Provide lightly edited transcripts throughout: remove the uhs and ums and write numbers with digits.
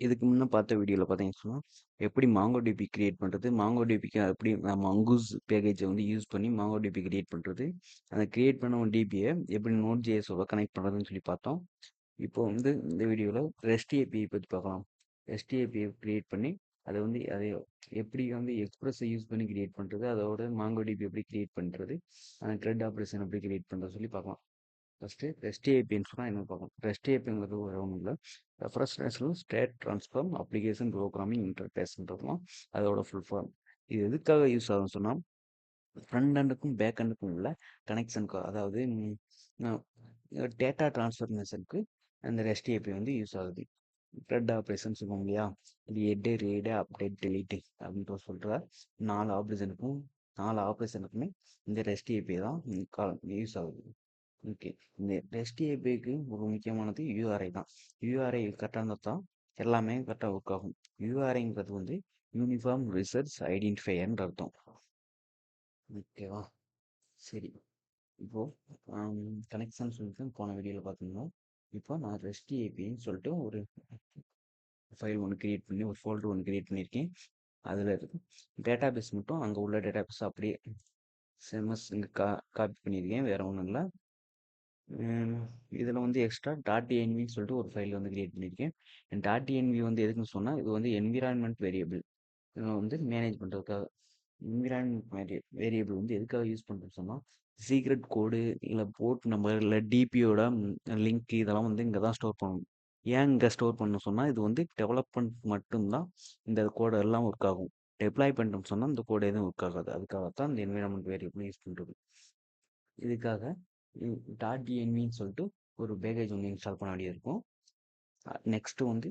இதுக்கு முன்ன பார்த்த வீடியோல பார்த்தீங்கன்னு சொன்னா, எப்படி MongoDB கிரியேட் பண்றது? MongoDBக்கு எப்படி மங்கூஸ் பேக்கேஜ வந்து யூஸ் பண்ணி MongoDB கிரியேட் பண்றது? அந்த கிரியேட் பண்ண ஒரு டிபிய எப்படி Node.js ஓட கனெக்ட் பண்றதுன்னு சொல்லி பார்த்தோம். இப்போ வந்து இந்த வீடியோல REST API பத்தி பார்க்கலாம். REST API கிரியேட் பண்ணி அதை எப்படி வந்து எக்ஸ்பிரஸை யூஸ் பண்ணி கிரியேட் பண்றது? அதோட MongoDB எப்படி கிரியேட் பண்றது? CRUD ஆப்பரேஷன் எப்படி கிரியேட் பண்றது சொல்லி பார்க்கலாம். ஃபஸ்ட்டு ரெஸ்ட் ஏபின்னு சொன்னால் என்ன பார்க்கணும். ரெஸ்ட் ஏபிங்கிறது வேறு ஒன்றும் இல்லை. Reference state transform application programming இன்டர்ஃபேஸ்ன்றதுலாம் அதோட ஃபுல் ஃபார்ம். இது எதுக்காக யூஸ் ஆகும்னு சொன்னால், ஃப்ரண்ட் ஹேண்டுக்கும் பேக் ஹேண்டுக்கும் உள்ள கனெக்ஷனுக்கு, அதாவது டேட்டா ட்ரான்ஸ்ஃபர்மேஷனுக்கு அந்த ரெஸ்ட் ஏபி வந்து யூஸ் ஆகுது. த்ரெட் ஆப்ரேஷன் சொல்லுவோம் இல்லையா, இது எட்டு ரீடு அப்டேட் டெலீட்டு அப்படின்ற சொல்கிற நாலு ஆப்ரேஷனுக்குமே இந்த ரெஸ்ட் ஏபி தான் யூஸ் ஆகுது. ஓகே. இந்த ரெஸ்ட் ஏபிக்கு ஒரு முக்கியமானது யூஆர்ஐ தான். யூஆர்ஐ கரெக்டாக இருந்தால் தான் எல்லாமே கரெக்டாக ஒர்க் ஆகும். யூஆர்ஐங்கிறது வந்து யூனிஃபார்ம் ரிசர்ச் ஐடென்டிஃபையர்ன்ற அர்த்தம். ஓகேவா? சரி. இப்போது கனெக்ஷன் சொல்லிட்டு போன வீடியோவில் பார்த்துருந்தோம். இப்போ நான் ரெஸ்ட் ஏபின்னு சொல்லிட்டு ஒரு ஃபைல் ஒன்று கிரியேட் பண்ணி, ஒரு ஃபோல்டர் ஒன்று கிரியேட் பண்ணியிருக்கேன். அதில் இருக்கு டேட்டா பேஸ் மட்டும் அங்கே உள்ள டேட்டா பேஸ் அப்படியே செமஸ் இங்கே காப்பி பண்ணியிருக்கேன். வேறு ஒன்றும் இல்லை. இதில் வந்து எக்ஸ்ட்ரா .envன்னு சொல்லிட்டு ஒரு ஃபைல் வந்து கிரியேட் பண்ணியிருக்கேன். .env வந்து எதுக்குன்னு சொன்னால், இது வந்து என்விரான்மெண்ட் வேரியபிள் வந்து மேனேஜ் பண்ணுறதுக்காக. என்விரான்மெண்ட் வேரியபிள் வந்து எதுக்காக யூஸ் பண்ணுறோன்னு சொன்னால், சீக்ரெட் கோடு இல்லை போர்ட் நம்பர் இல்லை டிபியோட லிங்க் இதெல்லாம் வந்து இங்கே தான் ஸ்டோர் பண்ணணும். ஏன் இங்கே ஸ்டோர் பண்ணணும் சொன்னால், இது வந்து டெவலப்மெண்ட் மட்டும்தான் இந்த கோடு எல்லாம் ஒர்க் ஆகும். டெப்ளாய் பண்ணிட்டோம்னு சொன்னால் இந்த கோடு எதுவும் ஒர்க் ஆகாது. அதுக்காகத்தான் இந்த என்விரான்மெண்ட் வேரியபிள் யூஸ் பண்ணுறது. இதுக்காக .envன்னு சொல்லிட்டு ஒரு பேக்கேஜ் வந்து இன்ஸ்டால் பண்ண வேண்டியது இருக்கும். நெக்ஸ்ட்டு வந்து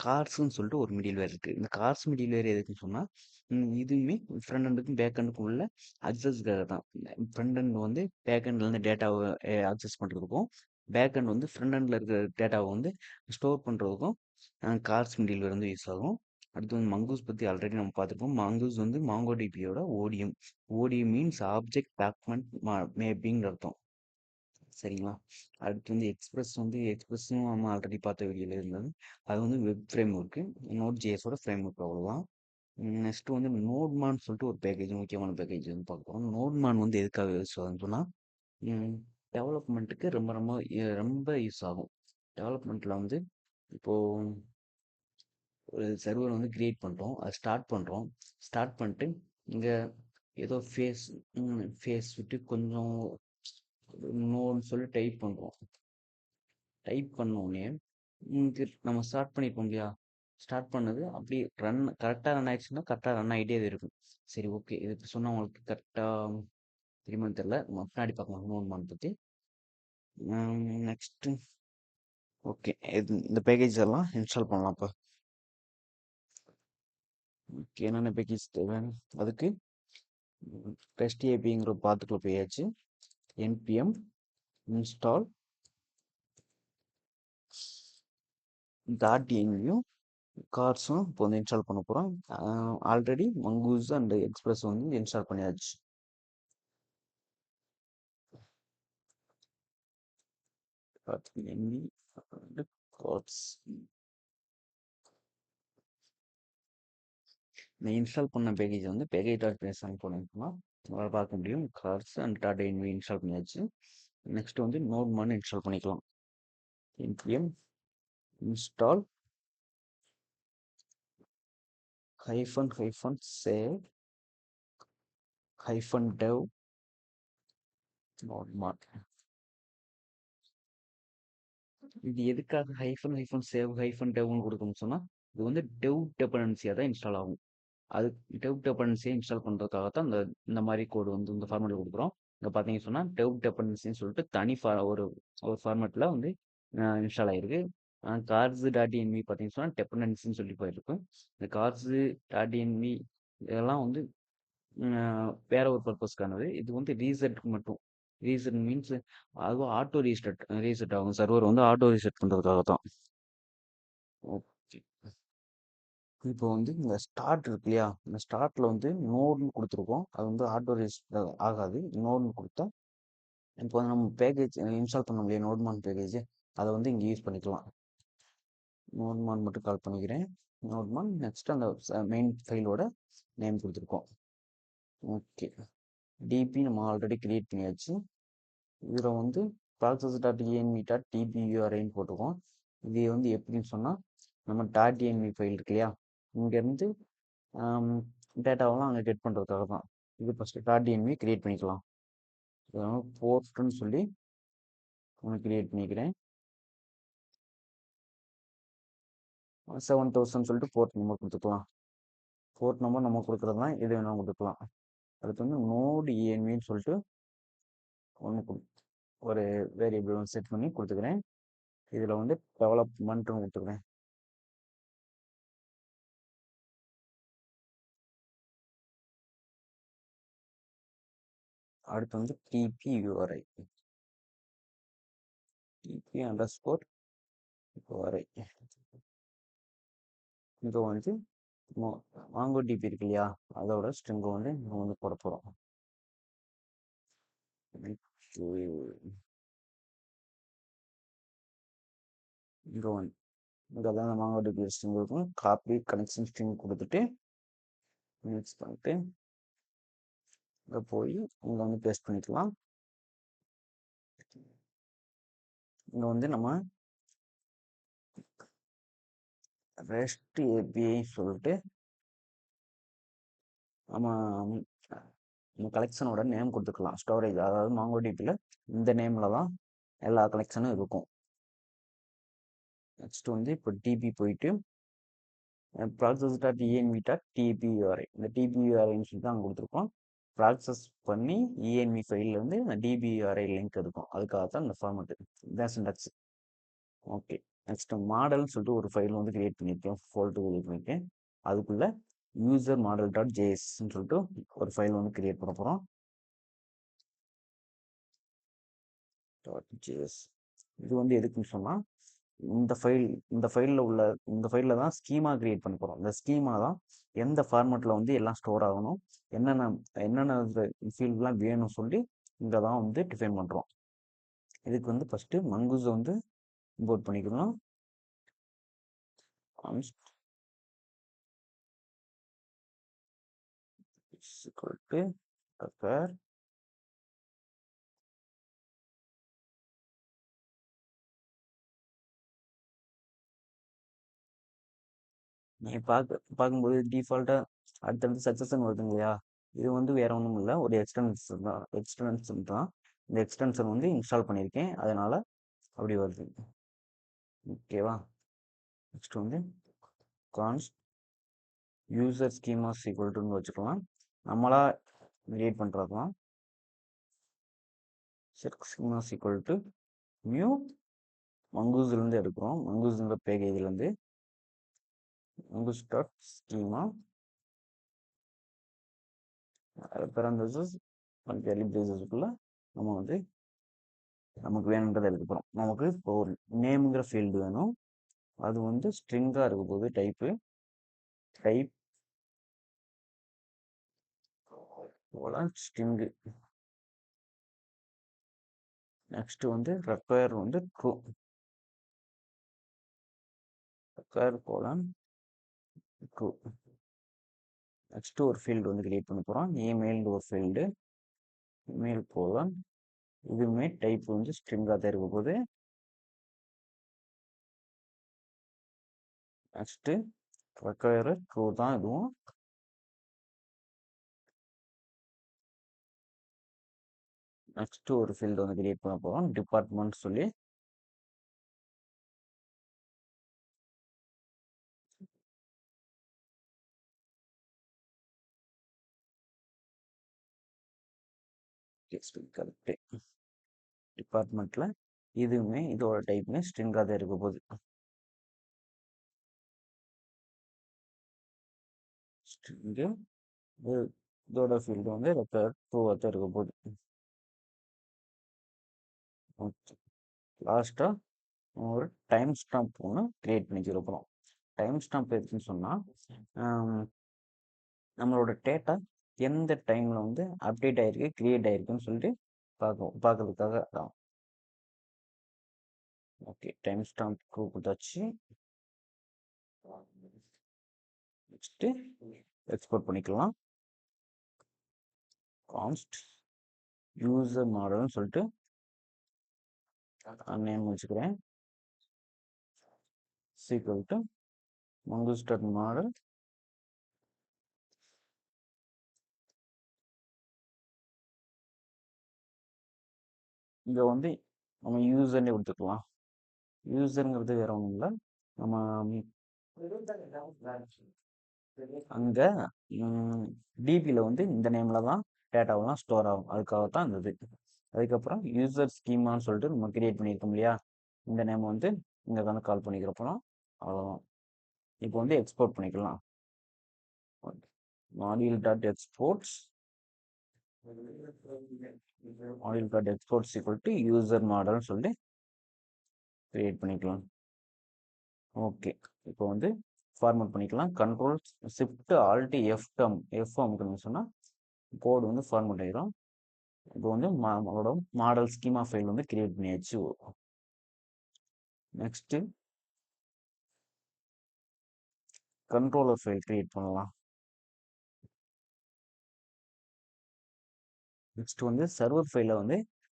கார்ஸ்ன்னு சொல்லிட்டு ஒரு மிடில்வேர் இருக்குது. இந்த கார்ஸ் மிடில்வேர் எதுக்குன்னு சொன்னால், இதுவுமே ஃப்ரண்ட் ஹேண்டுக்கும் பேக் ஹேண்டுக்கும் உள்ள அக்சஸ்க்காக தான். ஃப்ரண்ட் ஹேண்ட் வந்து பேக் ஹேண்ட்லேருந்து டேட்டாவை அக்சஸ் பண்ணுறதுக்கும், பேக் ஹேண்ட் வந்து ஃப்ரண்ட் ஹேண்டில் இருக்கிற டேட்டாவை வந்து ஸ்டோர் பண்ணுறதுக்கும் கார்ஸ் மிடில்வேர் வந்து யூஸ் ஆகும். அடுத்து வந்து மங்கூஸ் பற்றி ஆல்ரெடி நம்ம பார்த்துருக்கோம். மங்கூஸ் வந்து MongoDBயோட ODM. ODM means object document மேப்பிங்னு அர்த்தம். சரிங்களா? அடுத்து வந்து எக்ஸ்பிரஸும் நம்ம ஆல்ரெடி பார்த்த வீடியோவில் இருந்தது. அது வந்து web frame work, Node.js frame work அவ்வளோதான். நெக்ஸ்ட்டு வந்து நோட்மான்னு சொல்லிட்டு ஒரு பேக்கேஜ், முக்கியமான பேக்கேஜ் வந்து பார்க்க போகிறோம். நோட்மான் வந்து எதுக்காக யூஸ் ஆகுதுன்னு சொன்னால், டெவலப்மெண்ட்டுக்கு ரொம்ப ரொம்ப ரொம்ப யூஸ் ஆகும். டெவலப்மெண்ட்டில் வந்து இப்போது ஒரு சர்வர் வந்து கிரியேட் பண்ணுறோம், அதை ஸ்டார்ட் பண்ணிட்டு இங்கே ஏதோ ஃபேஸ் விட்டு கொஞ்சம் நோன்னு சொல்லி டைப் பண்ணுறோம். டைப் பண்ணோடனே நம்ம ஸ்டார்ட் பண்ணியிருப்போம் இல்லையா, ஸ்டார்ட் பண்ணது அப்படி கரெக்டாக ரன் ஆயிடுச்சுன்னா கரெக்டாக ரன் ஆகிட்டே இருக்கும். சரி, ஓகே. இது இப்போ சொன்னால் உங்களுக்கு கரெக்டாக தெரியுமான்னு தெரில. நம்ம பின்னாடி பார்க்கலாம் நோட்மான் பற்றி. நெக்ஸ்ட்டு ஓகே, இந்த பேக்கேஜ் எல்லாம் இன்ஸ்டால் பண்ணலாம். இப்போ ஓகே, என்னென்ன பேக்கேஜ் தேவை அதுக்கு? ரெஸ்ட் ஏபிங்கிற பாத்துக்குள்ள போயாச்சு. npm install .env கார்ஸும் இப்போ வந்து இன்ஸ்டால் பண்ண போகிறோம். ஆல்ரெடி மங்கூஸ் அண்ட் எக்ஸ்பிரஸ் வந்து இன்ஸ்டால் பண்ணியாச்சு. கார்ஸ் இந்த இன்ஸ்டால் பண்ண பேக்கேஜ் வந்து பேக்கேஜ்.json போனோம்னா உங்களால் பார்க்க முடியும். கார்ஸ் அண்ட் .env இன்ஸ்டால் பண்ணியாச்சு. நெக்ஸ்ட் வந்து நோட்மான் இன்ஸ்டால் பண்ணிக்கலாம். npm install -save -dev nodman. இது எதுக்காக -save -devன்னு கொடுக்கணும்னு சொன்னால், இது வந்து dev dependency-யாக தான் இன்ஸ்டால் ஆகும். அது dev dependency-யை இன்ஸ்டால் பண்ணுறதுக்காகத்தான் இந்த மாதிரி கோடு வந்து இந்த ஃபார்மேட்டில் கொடுக்குறோம். இங்கே பார்த்தீங்கன்னு சொன்னால் dev dependency-ன்னு சொல்லிட்டு தனி ஒரு ஃபார்மேட்டில் வந்து இன்ஸ்டால் ஆகிருக்கு. cars.env பார்த்தீங்கன்னு சொன்னால் dependency-ன்னு சொல்லி போயிருக்கும். இந்த cars.env இதெல்லாம் வந்து வேற ஒரு பர்பஸ்க்கானது. இது வந்து ரீசெட்டுக்கு மட்டும். ரீசெட் மீன்ஸ் அதுவும் ஆட்டோ ரீசெட் ஆகும். சர்வர் வந்து ஆட்டோ ரீசெட் பண்ணுறதுக்காக தான். ஓகே, இப்போ வந்து இந்த ஸ்டார்ட் இருக்கு இல்லையா, இந்த ஸ்டார்ட்ல வந்து நோட்னு கொடுத்துருக்கோம். அது வந்து ஆட்டோ ரீசெட் ஆகாது. நோட்னு கொடுத்தா இப்போ வந்து நம்ம பேக்கேஜ் இன்ஸ்டால் பண்ண முடியாது, நோட்மான் பேக்கேஜ். அதை வந்து இங்கே யூஸ் பண்ணிக்கலாம். நோட்மான் மட்டும் கால் பண்ணிக்கிறேன். நோட்மான் நெக்ஸ்ட் அந்த மெயின் ஃபைலோட நேம் கொடுத்துருக்கோம். ஓகே, டிபி நம்ம ஆல்ரெடி கிரியேட் பண்ணியாச்சு. இதில் வந்து process.env.dpurஐன்னு போட்டுக்கோம். இது வந்து எப்படின்னு சொன்னால், நம்ம .env ஃபைல் இருக்கு இல்லையா, இங்கேருந்து டேட்டாவெல்லாம் அங்கே கெட் பண்ணுறதுக்காக தான். இது ஃபஸ்ட்டு .env கிரியேட் பண்ணிக்கலாம். இதனால் போர்ட்டுன்னு சொல்லி ஒன்று கிரியேட் பண்ணிக்கிறேன். 7000 சொல்லிட்டு போர்ட் நம்பர் கொடுத்துக்கலாம். போர்ட் நம்பர் நம்ம கொடுக்குறது தான், எது வேணாலும் கொடுத்துக்கலாம். அடுத்து வந்து நோடு envன்னு சொல்லிட்டு ஒன்று ஒரு வேரியபிள் செட் பண்ணி கொடுத்துக்கிறேன். இதில் வந்து டெவலப்மெண்ட்னு கொடுத்துக்கிறேன். அடுத்து வந்து DB URI, DB underscore URI. இங்கே வந்து மாங்கோ டிபி இருக்கு இல்லையா, அதோட ஸ்ட்ரிங்கை வந்து நம்ம வந்து போட போகிறோம். இங்கே வந்து இங்கே தான் அந்த மாங்கோ டிபி ஸ்ட்ரிங் இருக்கும். காப்பி கனெக்ஷன் ஸ்ட்ரிங் கொடுத்துட்டு மிக்ஸ் பண்ணிட்டு இங்கே போய் இங்கே வந்து பேஸ்ட் பண்ணிக்கலாம். இங்கே வந்து நம்ம ரெஸ்ட் ஏபிஐ சொல்லிட்டு நம்ம கலெக்ஷனோட நேம் கொடுத்துக்கலாம். ஸ்டோரேஜ், அதாவது மாங்கோ டிபியில் இந்த நேமில் தான் எல்லா கலெக்ஷனும் இருக்கும். நெக்ஸ்ட் வந்து இப்போ டிபி போயிட்டு process.env.dpurஐ, இந்த டிபியூஆர்ஐன்னு சொல்லி தான் அங்கே கொடுத்துருக்கோம். ப்ராசஸ் பண்ணி இஎன்வி ஃபைலில் வந்து இந்த டிபியூஆர்ஐ லிங்க் இருக்கும். அதுக்காக தான் இந்த ஃபார்மெட்டு, இதான் சின்டாக்ஸ். ஓகே, நெக்ஸ்ட் மாடல்னு சொல்லிட்டு ஒரு ஃபைல் வந்து கிரியேட் பண்ணியிருக்கேன், ஃபோல்டர் கிரியேட் பண்ணியிருக்கேன். அதுக்குள்ள யூசர் மாடல் டாட் ஜேஎஸ்ன்னு சொல்லிட்டு ஒரு ஃபைல் வந்து கிரியேட் பண்ண போகிறோம். .js இது வந்து எதுக்குன்னு சொன்னால், இந்த ஃபைலில் தான் ஸ்கீமா கிரியேட் பண்ண போகிறோம். இந்த ஸ்கீமா தான் எந்த ஃபார்மேட்டில் வந்து எல்லாம் ஸ்டோர் ஆகணும், என்னென்ன ஃபீல்ட்லாம் வேணும்னு சொல்லி இங்கே தான் வந்து டிஃபைன் பண்ணுறோம். இதுக்கு வந்து ஃபஸ்ட்டு மங்கூஸை வந்து இம்போர்ட் பண்ணிக்கணும். நீ பார்க்கும்போது டிஃபால்ட்டாக அடுத்தடுத்து சக்ஸஸ்ன்னு வருதுங்க இல்லையா, இது வந்து வேற ஒன்றும் இல்லை, ஒரு எக்ஸ்டென்ஷன் தான். இந்த எக்ஸ்டென்ஷன் வந்து இன்ஸ்டால் பண்ணியிருக்கேன், அதனால அப்படி வருது. ஓகேவா, நெக்ஸ்ட் வந்து கான்ஸ்ட் யூசர் ஸ்கீமாஸ் ஈக்குவல் டுன்னு வச்சுக்கலாம். நம்மளா கிரியேட் பண்ணுறதுலாம் ஸ்கீமாஸ் ஈக்குவல் டு நியூ மங்கூஸ்லேருந்து எடுக்கிறோம். மங்கூஸ்ன்ற பேக்கேஜ்லேருந்து Mongoose dot schema parenthesis curly பிரேசஸ்க்குள்ள நம்ம வந்து நமக்கு வேணுன்றதை எடுக்க போகிறோம். நமக்கு இப்போ ஒரு நேம்ங்கிற ஃபீல்டு வேணும், அது வந்து ஸ்ட்ரிங்காக இருக்க போது டைப் போல ஸ்ட்ரிங்கு. நெக்ஸ்ட் வந்து ரெக்வயர் வந்து true, require colon true. Next ஒரு ஃபீல்டு வந்து கிரியேட் பண்ண போகிறோம், இமெயில் ஒரு ஃபீல்டு, இமெயில் கோலன், இதுவுமே டைப் வந்து ஸ்ட்ரிங்காக தான் இருக்க போகுது. நெக்ஸ்ட்டு ரெக்வயர் ட்ரூ தான் இதுவும். நெக்ஸ்ட் ஒரு ஃபீல்டு வந்து கிரியேட் பண்ண போகிறோம், டிபார்ட்மெண்ட் சொல்லி. கரெக்டு, டிபார்ட்மெண்ட்டில் இதுவுமே இதோட டைப்புமே ஸ்ட்ரிங்காக தான் இருக்க போகுது. ஸ்ட்ரிங்கு இதோட ஃபீல்டு வந்து ரெக்வயர் ட்ரூவாக தான் இருக்க போகுது. ஓகே, லாஸ்ட்டாக ஒரு டைம் ஸ்டாம்ப் ஒன்று கிரியேட் பண்ணிக்கிற போகிறோம். டைம் ஸ்டாம்ப் எதுக்குன்னு சொன்னால், நம்மளோட டேட்டா எந்த டைமில் வந்து அப்டேட் ஆகிருக்கு, கிரியேட் ஆகிருக்குன்னு சொல்லிட்டு பார்க்கறதுக்காக தான். ஓகே, டைம் ஸ்டாம்ப் கொடுத்தாச்சு. நெக்ஸ்ட்டு எக்ஸ்போர்ட் பண்ணிக்கலாம். கான்ஸ்ட் யூசர் மாடல்னு சொல்லிட்டு நேம் வச்சுக்கிறேன். சீக்வல் டு மங்குஸ்டார் மாடல் இங்கே வந்து நம்ம யூசர்னே கொடுத்துக்கலாம். யூசருங்கிறது வேற ஒன்றும் இல்லை, நம்ம அங்கே டிபியில் வந்து இந்த நேமில் தான் டேட்டாவெல்லாம் ஸ்டோர் ஆகும், அதுக்காக தான் இந்த இது. அதுக்கப்புறம் யூசர் ஸ்கீமான்னு சொல்லிட்டு நம்ம கிரியேட் பண்ணியிருக்கோம் இல்லையா, இந்த நேம் வந்து இங்கே வந்து கால் பண்ணிக்கிறப்போம். அவ்வளோதான். இப்போ வந்து எக்ஸ்போர்ட் பண்ணிக்கலாம். Module dot exports equal to user மாடல்னு சொல்லிட்டு கிரியேட் பண்ணிக்கலாம். ஓகே, இப்போ வந்து ஃபார்மேட் பண்ணிக்கலாம். கண்ட்ரோல் ஷிஃப்ட் ஆல்ட் எஃப் அமுக்கணும்னு சொன்னால் கோடு வந்து ஃபார்மேட் ஆகிடும். இப்போ வந்து மாடல் ஸ்கீமா ஃபைல் வந்து கிரியேட் பண்ணியாச்சு. நெக்ஸ்ட்டு கண்ட்ரோலர் ஃபைல் கிரியேட் பண்ணலாம். நெக்ஸ்ட் வந்து சர்வர் ஃபைலை வந்து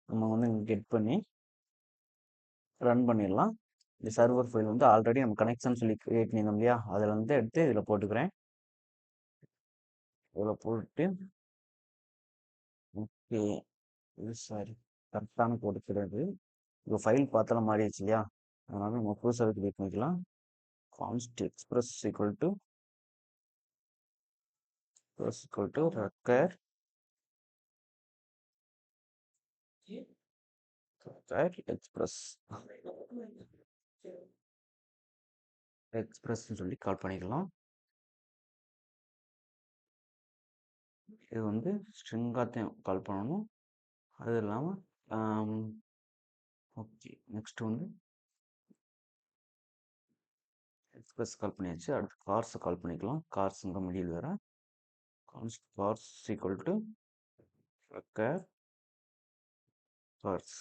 நம்ம வந்து கெட் பண்ணி ரன் பண்ணிடலாம். இந்த சர்வர் ஃபைல் வந்து ஆல்ரெடி நம்ம கனெக்ஷன் சொல்லி கிரியேட் பண்ணியிருந்தோம் இல்லையா, அதில் வந்து எடுத்து இதில் போட்டுக்கிறேன். இதில் போட்டு ஓகே, இது சாரி கரெக்டான கோடு கிடையாது. இப்போ ஃபைல் பார்த்தாலும் மாறிடுச்சு இல்லையா, அதனால நம்ம புதுசாக கிரியேட் பண்ணிக்கலாம். கான்ஸ்ட் எக்ஸ்பிரஸ் ஈக்குவல் டு ரெக்கர் எக்ஸ்பிரஸ்ன்னு சொல்லி கால் பண்ணிக்கலாம். இது வந்து ஸ்ட்ரிங்காத்தையும் கால் பண்ணணும். அது இல்லாமல் ஓகே, நெக்ஸ்ட் வந்து எக்ஸ்பிரஸ் கால் பண்ணியாச்சு. அடுத்து கார்ஸை கால் பண்ணிக்கலாம். கார்ஸுங்கிற மீடியில் வேற கார்ஸ் ஈக்குவல் டு ரெக்கர் கார்ஸ்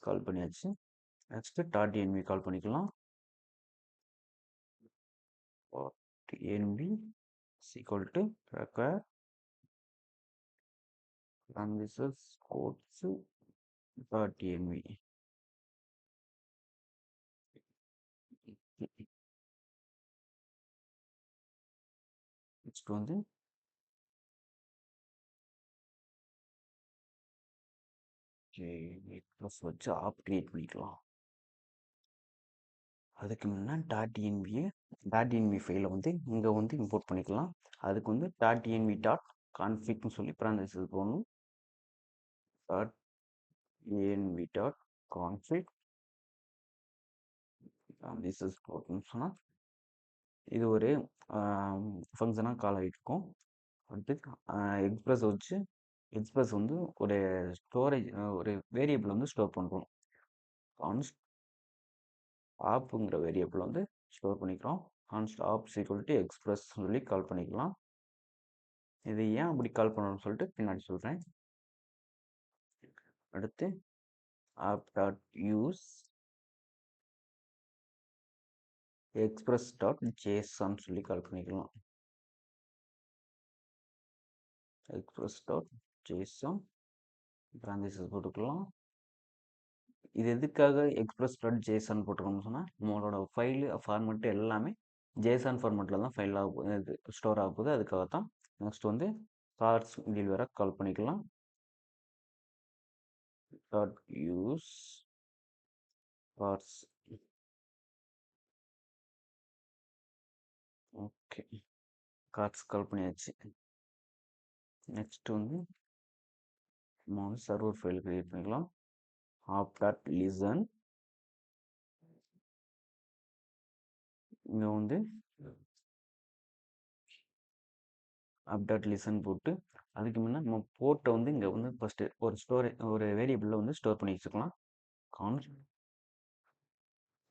கால் பண்ணியாச்சு. நெக்ஸ்ட் .env கால் பண்ணிக்கலாம். .env equal to require parentheses codes .env. Next வந்து ப்ளஸ் வச்சு ஆப் கிரியேட் பண்ணிக்கலாம். அதுக்கு முன்னே .env ஃபைலை வந்து இங்கே வந்து இம்போர்ட் பண்ணிக்கலாம். அதுக்கு வந்து .env.configன்னு சொல்லி parentheses போடணும். .env.config parentheses போடணும்னு சொன்னால் இது ஒரு ஃபங்க்ஷனாக கால் ஆகிட்டு இருக்கும். அடுத்து எக்ஸ்பிரஸ் வந்து ஒரு ஸ்டோரேஜ் ஒரு வேரியபிள் வந்து ஸ்டோர் பண்ணுறோம். கான்ஸ்ட் ஆப்புங்கிற வேரியபிள் வந்து ஸ்டோர் பண்ணிக்கிறோம். கான்ஸ்ட் ஆப் ஈக்குவல் டு எக்ஸ்பிரஸ் சொல்லி கால் பண்ணிக்கலாம். இது ஏன் அப்படி கால் பண்ணணும்னு சொல்லிட்டு பின்னாடி சொல்கிறேன். அடுத்து app.use express.json சொல்லி கால் பண்ணிக்கலாம். express.json parentheses போட்டுக்கலாம். இது எதுக்காக express.json போட்டுக்கணும்னு சொன்னால் நம்மளோட ஃபைல் ஃபார்மெட் எல்லாமே ஜேசன் ஃபார்மெட்டில் தான் ஃபைல் இது ஸ்டோர் ஆக போகுது, அதுக்காக தான். நெக்ஸ்ட் வந்து கார்ஸ் மீடியில் வேற கால் பண்ணிக்கலாம். .use cars ஓகே, கார்ஸ் கால் பண்ணியாச்சு. நெக்ஸ்ட் வந்து நம்ம சர்வர் ஃபைல் கிரியேட் பண்ணிக்கலாம். app.listen இங்கே வந்து app.listen போட்டு அதுக்கு முன்னே நம்ம போர்ட்டை வந்து இங்கே வந்து ஃபஸ்ட்டு ஒரு வேரியபிளில் வந்து ஸ்டோர் பண்ணி வச்சுக்கலாம். கான்ஸ்ட்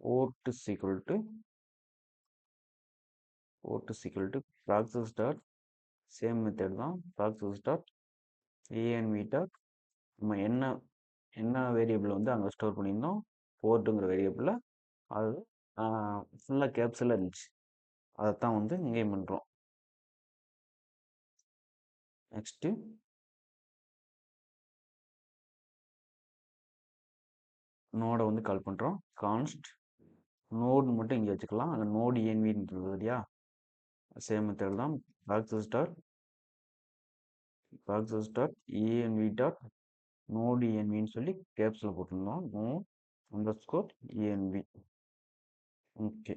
port is equal to proxies dot same method தான் proxies dot env dot நம்ம என்ன வேரியபிள் வந்து அங்கே ஸ்டோர் பண்ணியிருந்தோம் போர்ட்டுங்கிற வேரியபிளில் அது ஃபுல்லாக கேப்ஸில் இருந்துச்சு. அதைத்தான் வந்து இங்கேயும் பண்ணுறோம். நெக்ஸ்ட்டு நோடை வந்து கால் பண்ணுறோம். கான்ஸ்ட் நோடு மட்டும் இங்கே வச்சுக்கலாம். அந்த நோடு ENVன்னு இருக்குது இல்லையா, சேம் மெத்தட் தான். Process dot ENV dot node ENVன்னு சொல்லி கேப்ஸில் போட்டிருந்தோம். No ENV. ஓகே.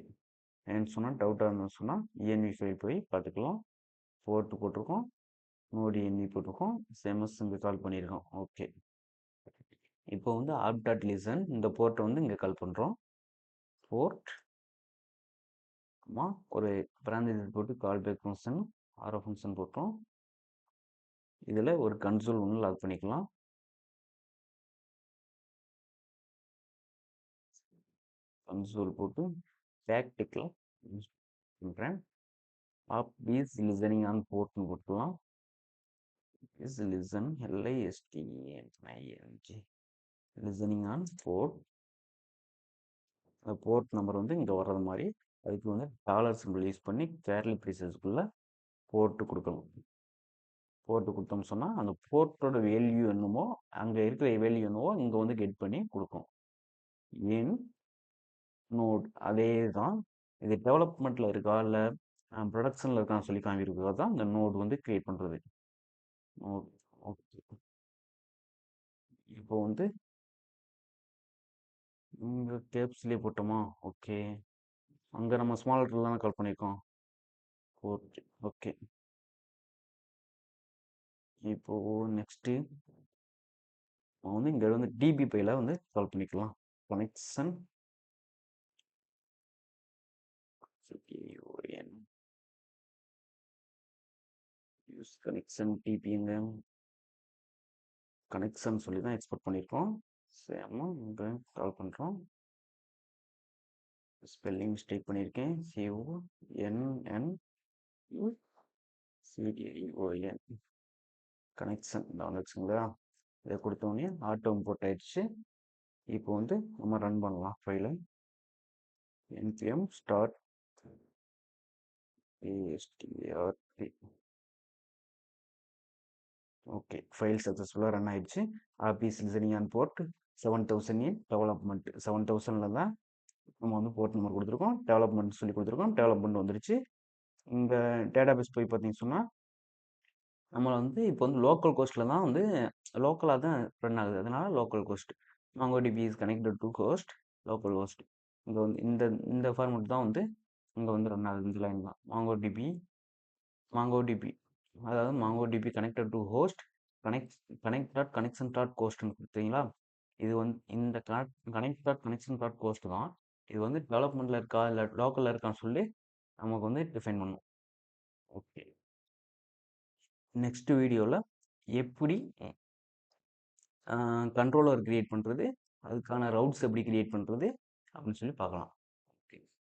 ஏன்னு சொன்னால் டவுட்டாக இருந்தோம்னு சொன்னால் ENV ஃபைல் போய் பார்த்துக்கலாம். போர்ட்டு போட்டிருக்கோம், நோடு ENV போட்டிருக்கோம், சேமஸ் இங்கே கால் பண்ணியிருக்கோம். ஓகே. இப்போ வந்து ஆப் டாட் லிசன் இந்த போர்ட்டை வந்து இங்கே கால் பண்ணுறோம். போர்ட் ஒரு பேரந்தசிஸ் போட்டு கால் பேக் ஃபங்க்ஷன் ஆரோ ஃபங்க்ஷன் போட்டோம். இதில் ஒரு கன்சோல் ஒன்று லாக் பண்ணிக்கலாம். கன்சோல் போட்டு பேக்டிக்கில் பண்ணுறேன். ஆப் இஸ் லிசனிங் ஆன் போர்ட்னு போட்டுக்கலாம். Is listen LISTENING listening on port. அந்த போர்ட் நம்பர் வந்து இங்கே வர்றது மாதிரி அதுக்கு வந்து டாலர் சிம்பிள் யூஸ் பண்ணி கேர்லி ப்ரீசஸ்க்குள்ளே போர்ட்டு கொடுக்கணும். போர்ட்டு கொடுத்தோம்னு சொன்னால் அந்த போர்ட்டோட வேல்யூ என்னமோ அங்கே இருக்கிற வேல்யூ என்னவோ இங்கே வந்து கெட் பண்ணி கொடுக்கும். ஏன் நோட் அதே தான். இது டெவலப்மெண்ட்டில் இருக்கா இல்லை ப்ரொடக்ஷனில் இருக்கான்னு சொல்லி காமிக்கிறதுக்காக தான் இந்த நோட் வந்து கிரியேட் பண்ணுறது. ஓகே. இப்போ வந்து இங்கே கேப்ஸ்லேயே போட்டோமா? ஓகே. அங்கே நம்ம ஸ்மால் லெட்டரில் தானே கால் பண்ணியிருக்கோம். ஓகே. இப்போது நெக்ஸ்ட்டு வந்து இங்கே வந்து டிபி பையில் வந்து கால் பண்ணிக்கலாம். கனெக்ஷன் யூஸ் கனெக்ஷன் டிபிங்க கனெக்ஷன் சொல்லி தான் எக்ஸ்போர்ட் பண்ணியிருக்கோம். சேமா இங்கே கால் பண்ணுறோம். ஸ்பெல்லிங் மிஸ்டேக் பண்ணியிருக்கேன். CONNCDION கனெக்ஷன் இந்த வந்துச்சுங்களா? இதை கொடுத்தோடனே ஆட்டோ இம்போர்ட் ஆயிடுச்சு. இப்போ வந்து நம்ம ரன் பண்ணலாம் ஃபைலை. npm start ASTRT. Okay, file சக்ஸஸ்ஃபுல்லாக ரன் ஆயிடுச்சு. App is listening on port 7000 in development. 7000 தான் நம்ம வந்து போர்ட் நம்பர் கொடுத்துருக்கோம். டெவலப்மெண்ட் சொல்லி கொடுத்துருக்கோம். டெவலப்மெண்ட் வந்துருச்சு. இந்த டேட்டாபேஸ் போய் பார்த்தீங்கன்னு சொன்னால் நம்ம வந்து இப்போ வந்து லோக்கல் கோஸ்ட்டில் தான் வந்து லோக்கலாக தான் ரன் ஆகுது. அதனால localhost MongoDB is connected to host localhost. இங்கே வந்து இந்த ஃபார்மெட் தான் வந்து இங்கே வந்து ரன் ஆகுது. இந்த லைன் தான் MongoDB அதாவது MongoDB connected to host connect dot கோஸ்ட்னு கொடுத்தீங்களா? இது வந்து இந்த connect dot connection dot host தான். இது வந்து டெவலப்மெண்ட்டில் இருக்கா இல்லை லோக்கலில் இருக்கான்னு சொல்லி நமக்கு வந்து டிஃபைன் பண்ணும். ஓகே. நெக்ஸ்ட் வீடியோவில் எப்படி கண்ட்ரோலர் கிரியேட் பண்ணுறது, அதுக்கான ரவுட்ஸ் எப்படி கிரியேட் பண்ணுறது அப்படின்னு சொல்லி பார்க்கலாம்.